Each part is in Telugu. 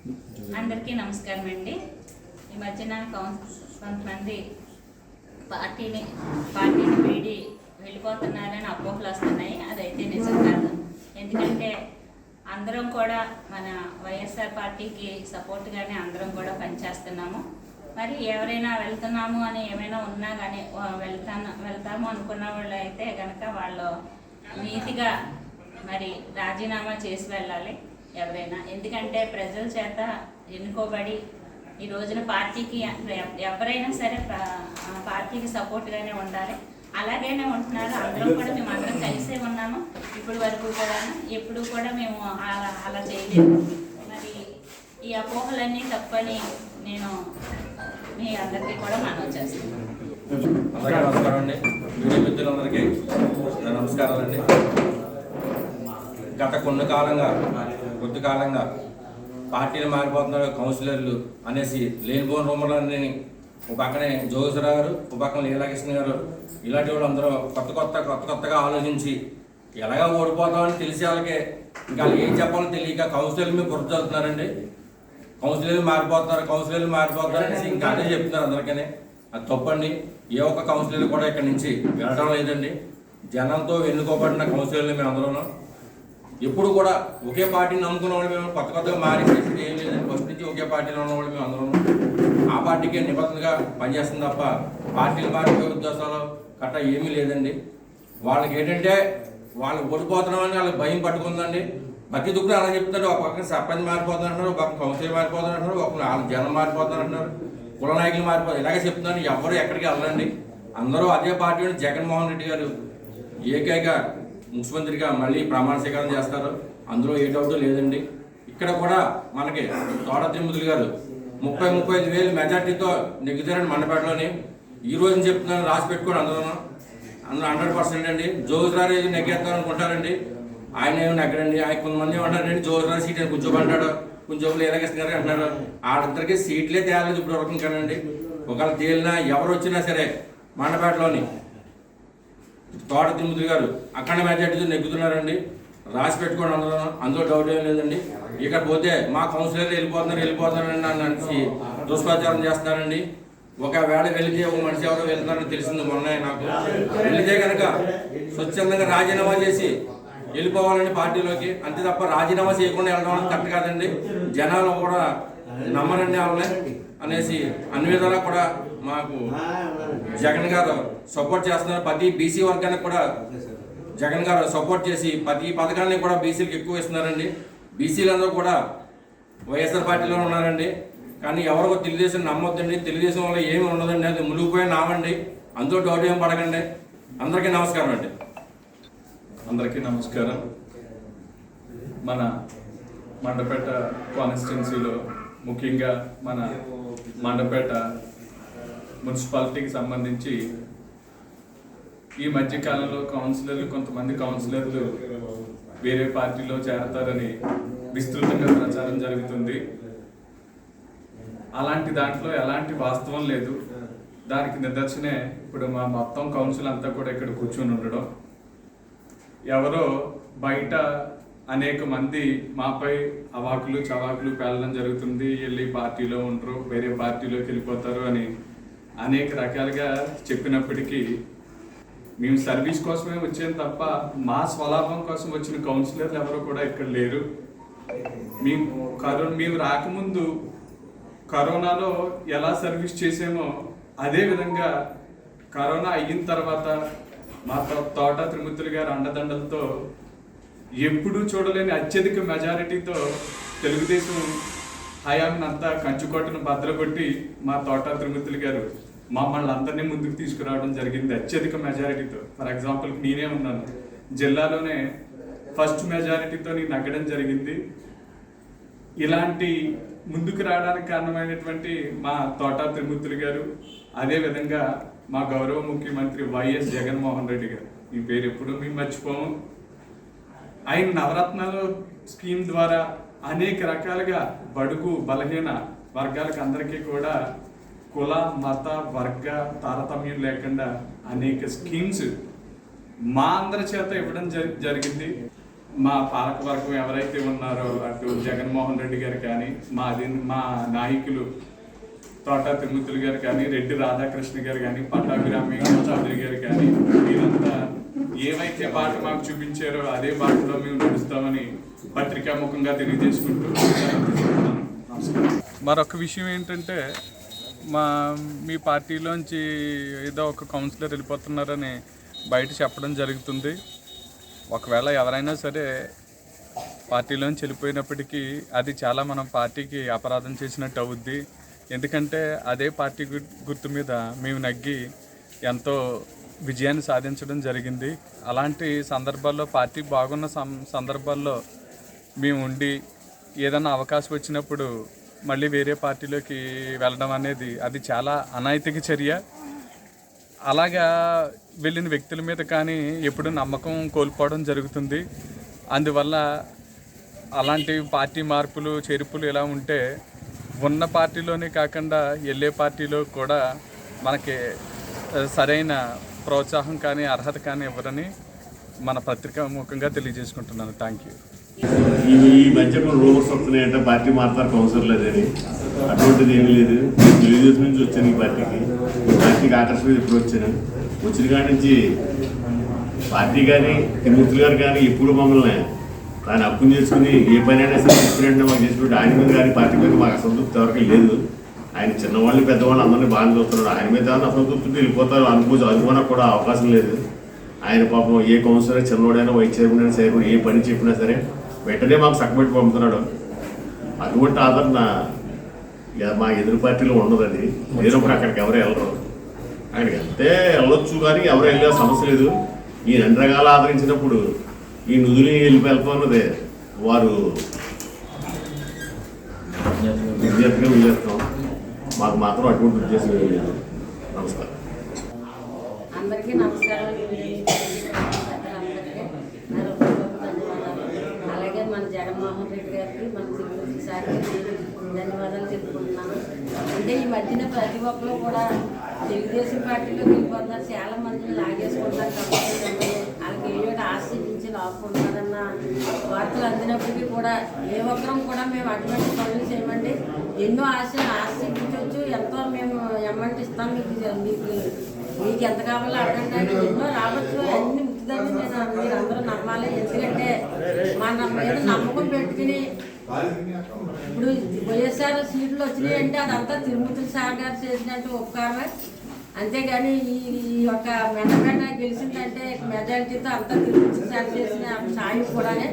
అందరికీ నమస్కారం అండి. ఈ మధ్యన కొంతమంది పార్టీని వీడి వెళ్ళిపోతున్నారని అపోహలు వస్తున్నాయి. అదైతే నిజం కాదు. ఎందుకంటే అందరం కూడా మన వైఎస్ఆర్ పార్టీకి సపోర్ట్గానే అందరం కూడా పనిచేస్తున్నాము. మరి ఎవరైనా వెళ్తున్నాము అని ఏమైనా ఉన్నా కానీ వెళ్తాము అనుకున్న వాళ్ళు అయితే కనుక వాళ్ళు నీతిగా మరి రాజీనామా చేసి వెళ్ళాలి ఎవరైనా. ఎందుకంటే ప్రజల చేత ఎన్నుకోబడి ఈ రోజున పార్టీకి ఎవరైనా సరే పార్టీకి సపోర్ట్గానే ఉండాలి. అలాగనే ఉంటున్నారు. అందరం కూడా మేము అందరం కలిసే ఉన్నాము ఇప్పటి వరకు కూడా. ఎప్పుడు కూడా మేము అలా చేయలేదు. మరి ఈ అపోహలన్నీ తప్పని నేను మీ అందరికీ కూడా మనవి చేస్తున్నాను. అందరికీ నమస్కారం అండి. మీడియా మిత్రులందరికీ నమస్కారాలండి. గత కొద్ది కాలంగా పార్టీలు మారిపోతున్నారు కౌన్సిలర్లు అనేసి లేనిపోని రూమర్లన్నీ ఒక పక్కనే జోగేశ్వరరావు గారు, ఒక పక్కన లీలాకృష్ణ గారు, ఇలాంటి వాళ్ళు అందరూ కొత్తగా ఆలోచించి ఎలాగా ఓడిపోతామని తెలిసే వాళ్ళకే ఇంకా ఏం చెప్పాలో తెలియక కౌన్సిలర్లు మీద బుర్ర చదువుతున్నారండి. కౌన్సిలర్లు మారిపోతారు అనేసి ఇంకా అదే చెప్తున్నారు అందరికీ. అది తప్పండి. ఏ ఒక్క కౌన్సిలర్ కూడా ఇక్కడ నుంచి వెళ్ళడం లేదండి. జనంతో ఎన్నుకోబడిన కౌన్సిలర్లు మేము అందరూ ఎప్పుడు కూడా ఒకే పార్టీని నమ్ముకున్న వాళ్ళు మేము కొత్తగా మారి చేసేది ఏం లేదండి. ఫస్ట్ నుంచి ఒకే పార్టీలో ఉన్న వాళ్ళు మేము అందరూ ఆ పార్టీకే నిబద్ధతగా పనిచేస్తుంది తప్ప పార్టీలు మారిపోయే ఉద్దేశాలు గట్రా ఏమీ లేదండి. వాళ్ళకి ఏంటంటే వాళ్ళు ఓడిపోతున్నామని వాళ్ళకి భయం పట్టుకుందండి. ప్రతి దుక్కులు అలా చెప్తారు. ఒక పక్కన సర్పంచ్ మారిపోతున్నారు, ఒక పక్కన కౌన్సిలర్ మారిపోతున్నారు, ఒక వాళ్ళ జనం మారిపోతున్నారు, కుల నాయకులు మారిపోతారు. ఇలాగే చెప్తున్నారు. ఎవరు ఎక్కడికి వెళ్ళండి. అందరూ అదే పార్టీ. జగన్మోహన్ రెడ్డి గారు ఏకైక ముఖ్యమంత్రిగా మళ్ళీ ప్రమాణ స్వీకారం చేస్తారు. అందులో ఏ డౌట్ లేదండి. ఇక్కడ కూడా మనకి తోట తిరుమతులు గారు 35,000 మెజార్టీతో నెగ్గుతారని మండపేటలోని ఈ రోజుని చెప్తున్నాను. రాసి పెట్టుకోండి. అందరూ 100% అండి. జోగేశ్వరరావు నెగ్గేస్తాను అనుకుంటారండి. ఆయన ఏమి నెగ్గడండి. ఆయన కొంతమంది ఏమంటారండి జోగేశ్వరరావు సీట్ అని కూర్చోబడ్డాడు, కొంచెం లీలాకృష్ణ గారు అంటున్నారు. ఆడందరికీ సీట్లే తేలేదు ఇప్పుడు వరకు కానండి. ఒకవేళ తేలినా ఎవరు వచ్చినా సరే మండపేటలోని తోట తిరుమతులు గారు అక్కడ మెజార్టీతో నెగ్గుతున్నారండి. రాసి పెట్టుకోండి. అందులో డౌట్ ఏం లేదండి. ఇకపోతే మా కౌన్సిలర్లు వెళ్ళిపోతున్నారని అనేసి దుష్ప్రచారం చేస్తున్నారండి. ఒకవేళ వెళితే ఒక మనిషి ఎవరో వెళ్తున్నారని తెలిసింది మొన్న నాకు. వెళితే కనుక స్వచ్ఛందంగా రాజీనామా చేసి వెళ్ళిపోవాలండి పార్టీలోకి. అంతే తప్ప రాజీనామా చేయకుండా వెళ్ళడం కరెక్ట్ కాదండి. జనాలు కూడా నమ్మరండి వాళ్ళని అనేసి అన్ని విధాలా కూడా మాకు జగన్ గారు సపోర్ట్ చేస్తున్నారు. ప్రతి బీసీ వర్గానికి కూడా జగన్ గారు సపోర్ట్ చేసి ప్రతి పథకాన్ని కూడా బీసీలకు ఎక్కువ ఇస్తున్నారండి. బీసీలందరూ కూడా వైఎస్ఆర్ పార్టీలో ఉన్నారండి. కానీ ఎవరికో తెలుగుదేశం నమ్మొద్దండి. తెలుగుదేశం వల్ల ఏమి ఉండదండి. అది మునిగిపోయి నామండి. అందులో డౌట్ ఏం పడకండి. అందరికీ నమస్కారం అండి. అందరికీ నమస్కారం. మన మండపేట కాన్స్టిట్యున్సీలో ముఖ్యంగా మన మండపేట మున్సిపాలిటీకి సంబంధించి ఈ మధ్యకాలంలో కొంతమంది కౌన్సిలర్లు వేరే పార్టీలో చేరతారని విస్తృతంగా ప్రచారం జరుగుతుంది. అలాంటి దాంట్లో ఎలాంటి వాస్తవం లేదు. దానికి నిదర్శనే ఇప్పుడు మా మొత్తం కౌన్సిల్ అంతా కూడా ఇక్కడ కూర్చొని ఉండడం. ఎవరో బయట అనేక మంది మాపై అవాకులు చవాకులు పేలడం జరుగుతుంది. వెళ్ళి పార్టీలో ఉండరు, వేరే పార్టీలోకి వెళ్ళిపోతారు అని అనేక రకాలుగా చెప్పినప్పటికీ మేము సర్వీస్ కోసమే వచ్చాం తప్ప మా స్వలాభం కోసం వచ్చిన కౌన్సిలర్లు ఎవరు కూడా ఇక్కడ లేరు. మేము రాకముందు కరోనాలో ఎలా సర్వీస్ చేసామో అదే విధంగా కరోనా అయిన తర్వాత మా తోట తిరుమతులు గారు అండదండలతో ఎప్పుడూ చూడలేని అత్యధిక మెజారిటీతో తెలుగుదేశం హయాంని అంతా కంచుకోటను భద్రకొట్టి మా తోట తిరుమతులు గారు మమ్మల్ని అందరినీ ముందుకు తీసుకురావడం జరిగింది అత్యధిక మెజారిటీతో. ఫర్ ఎగ్జాంపుల్ నేనే ఉన్నాను జిల్లాలోనే ఫస్ట్ మెజారిటీతో నేను నగ్గడం జరిగింది. ఇలాంటి ముందుకు రావడానికి కారణమైనటువంటి మా తోట తిరుమతులు గారు, అదేవిధంగా మా గౌరవ ముఖ్యమంత్రి వైఎస్ జగన్మోహన్ రెడ్డి గారు, ఈ పేరు ఎప్పుడు మేము మర్చిపోము. ఆయన నవరత్నాలు స్కీమ్ ద్వారా అనేక రకాలుగా బడుగు బలహీన వర్గాలకు అందరికీ కూడా కుల మత వర్గ తారతమ్యం లేకుండా అనేక స్కీమ్స్ మా అందరి చేత ఇవ్వడం జరిగింది. మా పాలకవర్గం ఎవరైతే ఉన్నారో అటు జగన్మోహన్ రెడ్డి గారు కానీ మా నాయకులు తోట తిరుమతులు గారు కానీ, రెడ్డి రాధాకృష్ణ గారు కానీ, పట్టాభిరామి చౌదరి గారు కానీ, వీరంతా ఏవైతే బాట మాకు చూపించారో అదే బాటలో మేము నడుస్తామని పత్రికాముఖంగా తెలియజేసుకుంటూ నమస్కారం. మరొక విషయం ఏంటంటే మీ పార్టీలోంచి ఏదో ఒక కౌన్సిలర్ వెళ్ళిపోతున్నారని బయట చెప్పడం జరుగుతుంది. ఒకవేళ ఎవరైనా సరే పార్టీలోంచి వెళ్ళిపోయినప్పటికీ అది చాలా మనం పార్టీకి అపరాధం చేసినట్టు అవుద్ది. ఎందుకంటే అదే పార్టీ గుర్తు మీద మేము నగ్గి ఎంతో విజయాన్ని సాధించడం జరిగింది. అలాంటి సందర్భాల్లో పార్టీ బాగున్న సందర్భాల్లో మేము ఉండి ఏదైనా అవకాశం వచ్చినప్పుడు మళ్ళీ వేరే పార్టీలోకి వెళ్ళడం అనేది అది చాలా అనైతిక చర్య. అలాగా వెళ్ళిన వ్యక్తుల మీద కానీ ఎప్పుడు నమ్మకం కోల్పోవడం జరుగుతుంది. అందువల్ల అలాంటి పార్టీ మార్పులు చేర్పులు ఇలా ఉంటే ఉన్న పార్టీలోనే కాకుండా వెళ్ళే పార్టీలో కూడా మనకి సరైన ప్రోత్సాహం కానీ అర్హత కానీ ఇవ్వరని మన పత్రికా ముఖంగా తెలియజేసుకుంటున్నాను. Thank you. ఈ మధ్య రూమర్స్ వస్తున్నాయంటే పార్టీ మారుతారు కౌన్సిలర్లు అదని. అటువంటిది ఏమీ లేదు. తెలుగుదేశం నుంచి వచ్చాను ఈ పార్టీకి ఆకర్షణ ఎప్పుడు వచ్చాను. వచ్చిన కాడి నుంచి పార్టీ కానీ తిరుమూర్తులు గారు కానీ ఎప్పుడు మమ్మల్ని ఆయన అప్పుని చేసుకుని ఏ పని అయినా సరే చెప్పినట్టు మాకు చేసుకుంటే ఆయన మీద కానీ పార్టీ మీద మాకు అసంతృప్తి ఎవరికి లేదు. ఆయన చిన్నవాళ్ళు పెద్దవాళ్ళు అందరినీ బాగా చూస్తున్నాడు. ఆయన మీద అసంతృప్తి వెళ్ళిపోతారు అనుకోవడానికి కూడా అవకాశం లేదు. ఆయన పాపం ఏ కౌన్సిలర్ చిన్నవాడైనా వైస్ చైర్మన్ అయినా సరే ఏ పని చెప్పినా సరే వెంటనే మాకు సక్కబెట్టి పంపుతున్నాడు. అటువంటి ఆదరణ మా ఎదురు పార్టీలో ఉండదు. అది లేనప్పుడు అక్కడికి ఎవరు వెళ్ళరు. అక్కడికి వెళ్తే వెళ్ళొచ్చు కానీ ఎవరు వెళ్ళే సమస్య లేదు. ఈ రెండు రకాలు ఆదరించినప్పుడు ఈ నిధులు వెళ్ళిపోతున్నదే వారు విద్యార్థిగా వెళ్ళేస్తాం. మాకు మాత్రం అటువంటి ఉద్దేశం లేదు. నమస్కారం. అందరికీ నమస్కారం. అలాగే మన జగన్మోహన్ రెడ్డి గారికి మన తిరుమతి సార్కి ధన్యవాదాలు చెప్పుకుంటున్నాను. అంటే ఈ మధ్యన ప్రతి ఒక్కరు కూడా తెలుగుదేశం పార్టీలో వెళ్ళిపోతున్నారు. చాలా మందిని లాగేసుకుంటారు కాబట్టి వాళ్ళకి ఏదో ఆశించి లాక్కుంటారన్న వార్తలు అందినప్పటికీ కూడా ఏ ఒక్కరం కూడా మేము అటువంటి పనులు చేయమండి. ఎన్నో ఆశించవచ్చు. ఎంతో మేము అమౌంట్ ఇస్తాం మీకు ఎంత కావాలో అడగండి. ఎన్నో రావచ్చు. అన్ని ముఖ్యదని మీరు అందరూ నమ్మాలి. ఎందుకంటే మన మీద నమ్మకం పెట్టుకుని ఇప్పుడు వైఎస్ఆర్ సీట్లు వచ్చినాయి అంటే అదంతా తిరుమతి సార్ గారు చేసినట్టు ఉపకారమే. అంతేగాని ఈ యొక్క మెండపేట గెలిచిందంటే మెజారిటీతో అంతా తిరుమతి సార్ చేసిన సాయం కూడానే.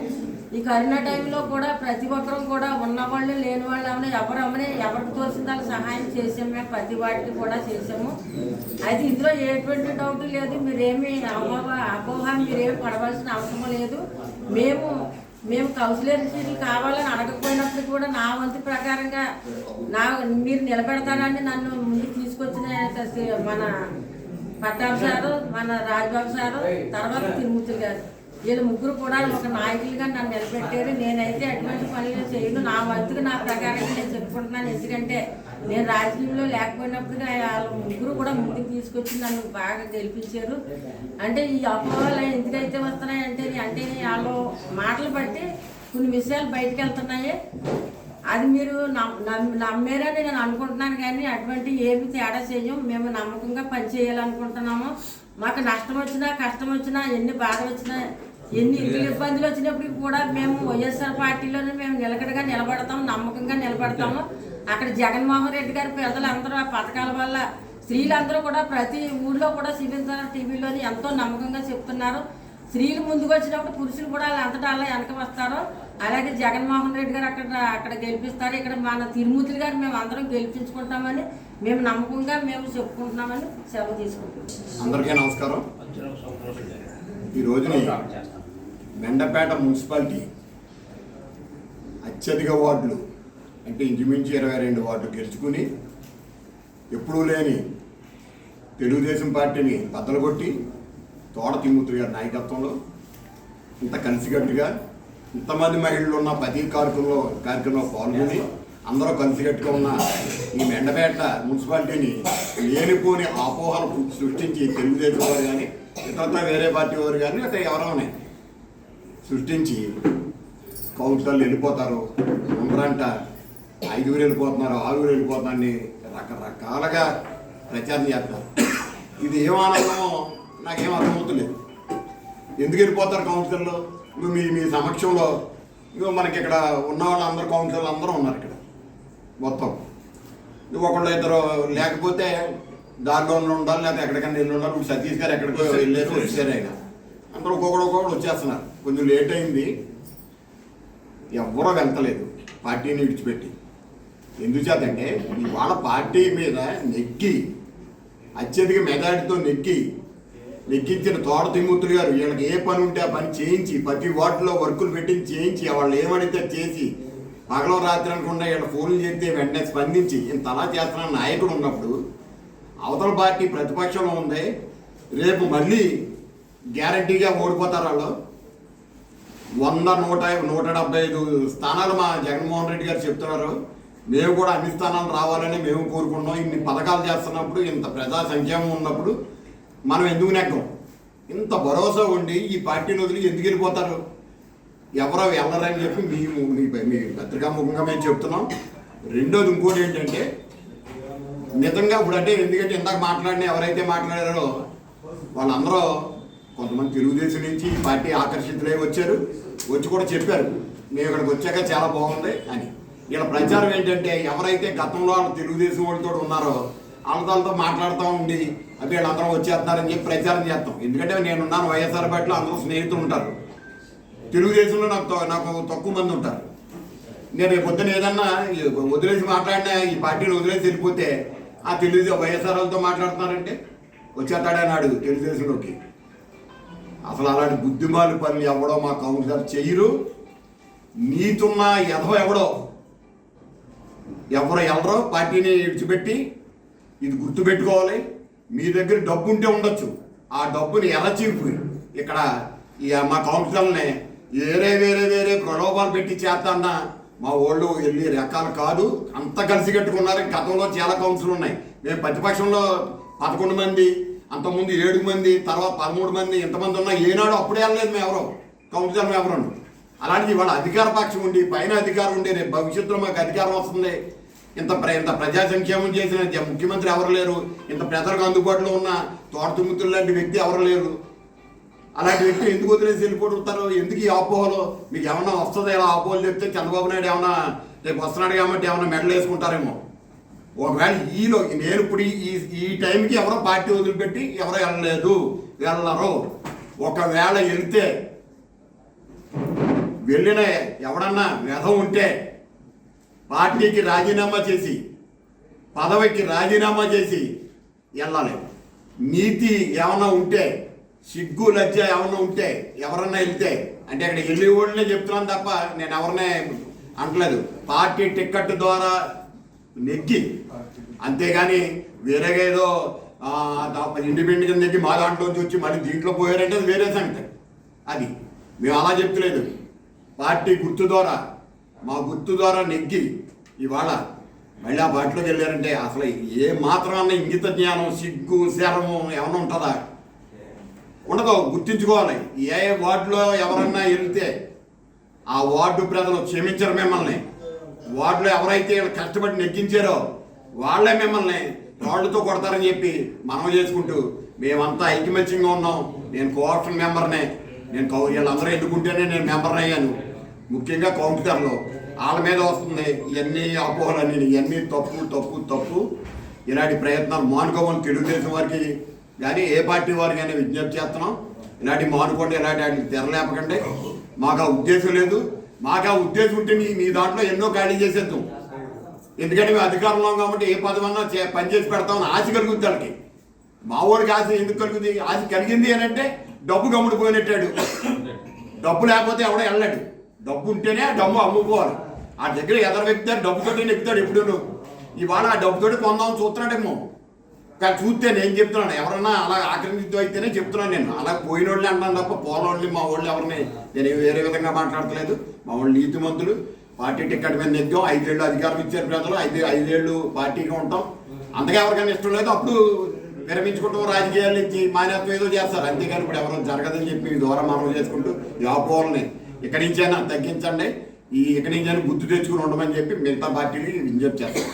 ఈ కరోనా టైంలో కూడా ప్రతి ఒక్కరూ కూడా ఉన్నవాళ్ళు లేని వాళ్ళు అమ్మని ఎవరికి తోసిన వాళ్ళకి సహాయం చేసాము. మేము ప్రతి వాటికి కూడా చేసాము. అయితే ఇందులో ఎటువంటి డౌట్ లేదు. మీరేమి అపోహ మీరేమి పడవలసిన అవసరం లేదు. మేము కౌన్సిలర్ సీట్లు కావాలని అడగకపోయినప్పుడు కూడా నా వంతు ప్రకారంగా మీరు నిలబెడతారని నన్ను ముందుకు తీసుకొచ్చిన మన పట్టాభి సారు, మన రాజ్బాబు సారు, తర్వాత తిరుమూర్తులు గారు, వీళ్ళు ముగ్గురు కూడా ఒక నాయకులుగా నన్ను నిలబెట్టారు. నేనైతే అటువంటి పనులు చేయను. నా వంతుకు నా ప్రకారంగా నేను చెప్పుకుంటున్నాను. ఎందుకంటే నేను రాజకీయంలో లేకపోయినప్పుడు వాళ్ళు ముగ్గురు కూడా ముందుకు తీసుకొచ్చి నన్ను బాగా గెలిపించారు. అంటే ఈ అపోహలు ఎందుకైతే వస్తున్నాయంటే వాళ్ళు మాటలు బట్టి కొన్ని విషయాలు బయటకు వెళ్తున్నాయి. అది మీరు నమ్మారని నేను అనుకుంటున్నాను. కానీ అటువంటి ఏమి తేడా చేయం. మేము నమ్మకంగా పనిచేయాలనుకుంటున్నాము. మాకు నష్టం వచ్చినా కష్టం వచ్చినా ఎన్ని బాధ వచ్చినా ఎన్ని ఇబ్బందులు వచ్చినప్పటికీ కూడా మేము వైఎస్ఆర్ పార్టీలోనే మేము నిలకడగా నిలబడతాము, నమ్మకంగా నిలబడతాము. అక్కడ జగన్మోహన్ రెడ్డి గారి ప్రజలందరూ ఆ పథకాల వల్ల స్త్రీలందరూ కూడా ప్రతి ఊళ్ళో కూడా సిబిఎన్ టీవీలోని ఎంతో నమ్మకంగా చెప్తున్నారు. స్త్రీలు ముందుకు వచ్చినప్పుడు పురుషులు కూడా అంతటా అలా వెనక వస్తారు. అలాగే జగన్మోహన్ రెడ్డి గారు అక్కడ గెలిపిస్తారు. ఇక్కడ మన తిరుమూర్తులు గారు మేము అందరం గెలిపించుకుంటామని మేము నమ్మకంగా మేము చెప్పుకుంటున్నామని సెలవు తీసుకుంటున్నాం. అందరికీ నమస్కారం. ఈ రోజుని మెండపేట మున్సిపాలిటీ అత్యధిక వార్డులు అంటే ఇంచుమించు 22 వార్డులు గెలుచుకుని ఎప్పుడూ లేని తెలుగుదేశం పార్టీని బద్దలు కొట్టి తోట తిరుమూర్తులు గారి నాయకత్వంలో ఇంత కలిసికట్టుగా ఇంతమంది మహిళలు ఉన్న ప్రతి కార్యక్రమంలో పాల్గొని అందరూ కలిసికట్టుగా ఉన్న ఈ మెండపేట మున్సిపాలిటీని లేనిపోని అపోహలు సృష్టించి తెలుగుదేశం వారు కానీ ఇతర వేరే పార్టీ వారు కానీ అసలు ఎవరైనా సృష్టించి కౌన్సిలర్లు వెళ్ళిపోతారు, ఉండరంట, 5 వెళ్ళిపోతున్నారు, 6 వెళ్ళిపోతున్నారని రకరకాలుగా ప్రచారం చేస్తారు. ఇది ఏం ఆనందమో నాకేం అర్థమవుతలేదు. ఎందుకు వెళ్ళిపోతారు కౌన్సిలర్లు? ఇప్పుడు మీ సమక్షంలో ఇగో మనకి ఇక్కడ ఉన్న వాళ్ళందరూ కౌన్సిలర్లు అందరూ ఉన్నారు ఇక్కడ మొత్తం. ఒకళ్ళు ఇద్దరు లేకపోతే దారిలో ఉండాలి, లేకపోతే ఎక్కడికైనా వెళ్ళి ఉండాలి. ఇప్పుడు సతీష్ గారు ఎక్కడికో వెళ్ళేసి వచ్చారు, ఆయన అందరూ ఒక్కొక్కడు వచ్చేస్తున్నారు. కొంచెం లేట్ అయింది, ఎవ్వరూ వెళ్తలేదు పార్టీని విడిచిపెట్టి. ఎందుచేతంటే ఇవాళ పార్టీ మీద నెక్కి అత్యధిక మెజారిటీతో నెక్కించిన తోట తిమ్మూర్తులు గారు వీళ్ళకి ఏ పని ఉంటే ఆ పని చేయించి, ప్రతి వార్డులో వర్కులు పెట్టించి చేయించి, వాళ్ళు ఏమడితే చేసి, పగలో రాత్రి అనుకుండా వీళ్ళ ఫోన్లు చేస్తే వెంటనే స్పందించి ఇంత అలా చేస్తున్న నాయకుడు ఉన్నప్పుడు అవతల పార్టీ ప్రతిపక్షంలో ఉంది, రేపు మళ్ళీ గ్యారంటీగా ఓడిపోతారు వాళ్ళు. 100-175 స్థానాలు మా జగన్మోహన్ రెడ్డి గారు చెప్తున్నారు. మేము కూడా అన్ని స్థానాలు రావాలని మేము కోరుకున్నాం. ఇన్ని పథకాలు చేస్తున్నప్పుడు, ఇంత ప్రజా సంక్షేమం ఉన్నప్పుడు మనం ఎందుకు నెగ్గం? ఇంత భరోసా ఉండి ఈ పార్టీని వదిలి ఎందుకు వెళ్ళిపోతారు? ఎవరో వెళ్ళరని చెప్పి మీ పత్రికా ముఖంగా మేము చెప్తున్నాం. రెండోది ఇంకోటి ఏంటంటే, నిజంగా ఇప్పుడు అంటే ఎందుకంటే ఇందాక మాట్లాడిన ఎవరైతే మాట్లాడారో వాళ్ళందరూ కొంతమంది తెలుగుదేశం నుంచి ఈ పార్టీ ఆకర్షితులై వచ్చి కూడా చెప్పారు మేము ఇక్కడికి వచ్చాక చాలా బాగుంది అని. వీళ్ళ ప్రచారం ఏంటంటే ఎవరైతే గతంలో తెలుగుదేశం వాళ్ళతో ఉన్నారో వాళ్ళతో మాట్లాడుతూ ఉండి అవి వీళ్ళందరూ వచ్చేస్తున్నారని చెప్పి ప్రచారం చేస్తాం. ఎందుకంటే నేనున్నాను వైఎస్ఆర్ పార్టీలో, అందరూ స్నేహితులు ఉంటారు. తెలుగుదేశంలో నాకు తక్కువ మంది ఉంటారు. నేను పొద్దున ఏదన్నా వదిలేసి మాట్లాడినా, ఈ పార్టీని వదిలేసి వెళ్ళిపోతే ఆ తెలుగుదేశం వైఎస్ఆర్ వాళ్ళతో మాట్లాడుతున్నారంటే వచ్చేస్తాడన్నాడు తెలుగుదేశంలోకి. అసలు అలాంటి బుద్ధిమాలి పనులు ఎవడో మా కౌన్సిలర్ చెయ్యరు. నీతున్న ఎవడో ఎవరు వెళ్ళరో పార్టీని విడిచిపెట్టి. ఇది గుర్తుపెట్టుకోవాలి. మీ దగ్గర డబ్బు ఉంటే ఉండొచ్చు, ఆ డబ్బుని ఎర్రచీపు ఇక్కడ మా కౌన్సిలర్ని వేరే ప్రలోభాలు పెట్టి చేస్తాన్న మా వాళ్ళు వెళ్ళి రకాలు కాదు. అంత కలిసి కట్టుకున్నారు. గతంలో చాలా కౌన్సిల్ ఉన్నాయి. మేము ప్రతిపక్షంలో 11 మంది, అంతకుముందు 7 మంది, తర్వాత 13 మంది, ఇంతమంది ఉన్నా ఏనాడు అప్పుడే వెళ్ళలేదు మేము ఎవరో కౌన్సిలర్ ఎవరు. అలాంటిది ఇవాళ అధికార పక్షం ఉండి, పైన అధికారం ఉండి, రేపు భవిష్యత్తులో మాకు అధికారం వస్తుంది. ఇంత ప్రజా సంక్షేమం చేసిన ముఖ్యమంత్రి ఎవరు లేరు. ఇంత ప్రజలకు అందుబాటులో ఉన్న తోట తిమ్మూర్తులు లాంటి వ్యక్తి ఎవరు లేరు. అలాంటి వ్యక్తి ఎందుకు వదిలేసి వెళ్ళిపోతారు? ఎందుకు ఈ అపోహలో? మీకు ఏమన్నా వస్తుంది ఇలా అపోహలు చెప్తే చంద్రబాబు నాయుడు ఏమన్నా రేపు వస్తున్నాడు కాబట్టి ఏమన్నా మెడల్ వేసుకుంటారేమో. ఒకవేళ నేను ఇప్పుడు ఈ టైంకి ఎవరో పార్టీ వదిలిపెట్టి ఎవరో వెళ్ళరు. ఒకవేళ వెళ్ళిన ఎవడన్నా వ్యధం ఉంటే పార్టీకి రాజీనామా చేసి, పదవికి రాజీనామా చేసి వెళ్ళాలి. నీతి ఏమన్నా ఉంటే, సిగ్గు లజ్జ ఏమన్నా ఉంటే ఎవరన్నా వెళ్తే, అంటే అక్కడ వెళ్ళి వాళ్ళనే చెప్తున్నాను తప్ప నేను ఎవరినే అంటలేదు. పార్టీ టిక్కెట్ ద్వారా నెగ్గి, అంతేగాని వేరేగా ఏదో ఇండిపెండెంట్ నెగ్గి మా దాంట్లోంచి వచ్చి మళ్ళీ దీంట్లో పోయారంటే అది వేరే సంగతి. అది మేము అలా చెప్తలేదు. పార్టీ గుర్తు ద్వారా, మా గుర్తు ద్వారా నెగ్గి ఇవాళ మళ్ళీ ఆ బాటలోకి వెళ్ళారంటే అసలు ఏ మాత్రమన్నా ఇంగిత జ్ఞానం, సిగ్గు, శరము ఏమన్నా ఉంటుందా? ఉండదు. గుర్తించుకోవాలి. ఏ వార్డులో ఎవరన్నా వెళ్తే ఆ వార్డు ప్రజలు క్షమించరు మిమ్మల్ని. వార్డులో ఎవరైతే కష్టపడి నెగ్గించారో వాళ్ళే మిమ్మల్ని రాళ్లతో కొడతారని చెప్పి మనం చేసుకుంటూ మేమంతా ఐకమత్యంగా ఉన్నాం. నేను కోఆప్షన్ మెంబర్నే. నేను వీళ్ళందరూ ఎన్నుకుంటేనే నేను మెంబర్ని అయ్యాను. ముఖ్యంగా కౌన్సిలర్లో వాళ్ళ మీద వస్తుంది ఇవన్నీ అపోహలన్నీ. ఇవన్నీ తప్పు. ఇలాంటి ప్రయత్నాలు మానుకోమని తెలుగుదేశం వారికి కానీ ఏ పార్టీ వారికి కానీ విజ్ఞప్తి చేస్తున్నాం. ఇలాంటి మానుకోండి, ఇలాంటి వాటికి తెరలేపకండి. మాకు ఆ ఉద్దేశం లేదు. మాకు ఆ ఉద్దేశం ఉంటే నీ దాంట్లో ఎన్నో ఖాళీ చేసేద్దాం. ఎందుకంటే మేము అధికారంలో కాబట్టి ఏ పదమన్నా పనిచేసి పెడతామని ఆశ కలుగుద్ది వాళ్ళకి. మా ఊరికి ఆశ ఎందుకు కలుగుతుంది? ఆశ కలిగింది అని అంటే డబ్బు గమ్ముడు పోయినట్టాడు. డబ్బు లేకపోతే ఎవడో వెళ్ళాడు. డబ్బు ఉంటేనే ఆ డబ్బు అమ్ముకోవాలి. ఆ దగ్గర ఎదరు వ్యక్తి డబ్బుతోటి ఎక్కుతాడు ఎప్పుడూ. ఇవాళ ఆ డబ్బుతోటి కొందామని చూస్తున్నాడేమో. కానీ చూస్తే నేను చెప్తున్నాను, ఎవరన్నా అలా ఆక్రమితం అయితేనే చెప్తున్నాను. నేను అలా పోయిన వాళ్ళని అంటాను తప్ప పోలవాళ్ళని మా వాళ్ళు ఎవరిని నేను వేరే విధంగా మాట్లాడతలేదు. మా వాళ్ళు నీతిమంతులు. పార్టీ టికెట్ మీద నెగ్గాం. 5 ఏళ్ళు అధికారం ఇచ్చారు ప్రజలు. 5 ఏళ్ళు పార్టీగా ఉంటాం. అంతగా ఎవరికైనా ఇష్టం లేదు. అప్పుడు విరమించుకుంటూ రాజకీయాల నుంచి మాన్యత్వం ఏదో చేస్తారు, అంతేగాని ఇప్పుడు ఎవరో జరగదని చెప్పి ఈ ద్వారా మనం చేసుకుంటూ ఈ అపోహల్ని ఇక్కడి నుంచైనా తగ్గించండి, ఇక్కడి నుంచైనా బుద్ధి తెచ్చుకుని ఉండమని చెప్పి మిగతా పార్టీలు విజ్ఞప్తి చేస్తారు.